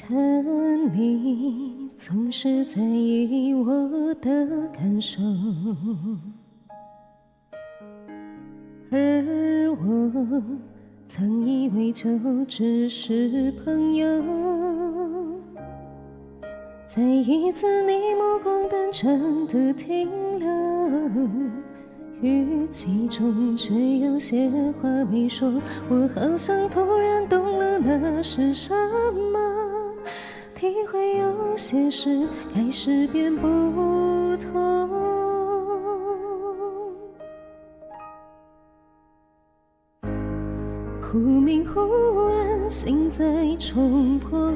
看你总是在意我的感受，而我曾以为就只是朋友。在一次你目光短暂的停留，语气中却有些话没说，我好像突然懂了那是什么。体会有些事开始变不同，忽明忽暗，心在冲破，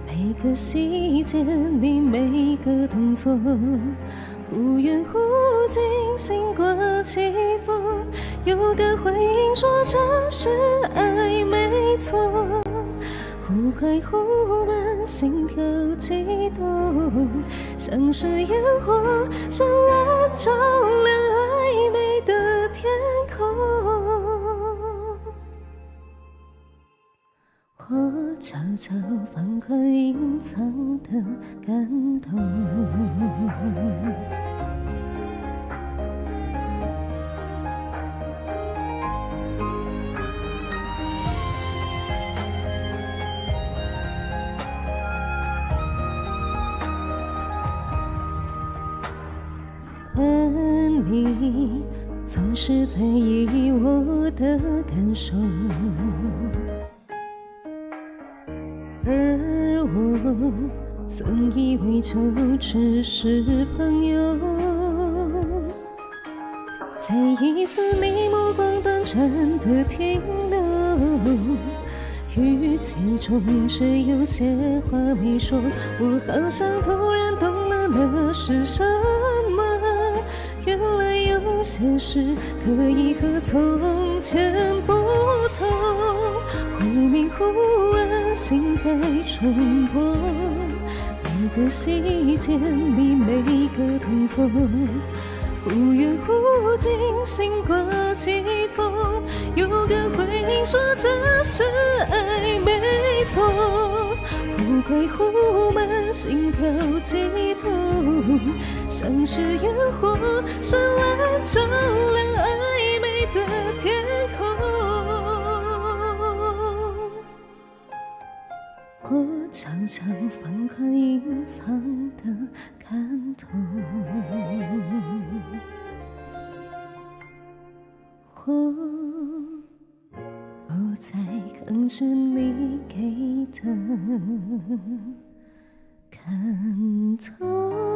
每个细节你每个动作，忽远忽近，心过起伏，有个回应说这是爱没错，忽快忽慢，心跳悸动，像是烟火绚烂照亮暧昧的天空。我悄悄放宽隐藏的感动，看你总是在意我的感受，而我曾以为就只是朋友。在一次你目光短暂的停留，语气中却有些话没说，我好像突然懂了那是什么。原来有些事可以和从前不同，忽明忽暗，心在冲破，每个细节你每个动作，忽远忽近，心过起风，有个回应说这是爱没错，忽快忽慢，心跳悸动，像是烟火绚烂照亮暧昧的天空。我悄悄放宽隐藏的感动，我不再抗拒你给的感动。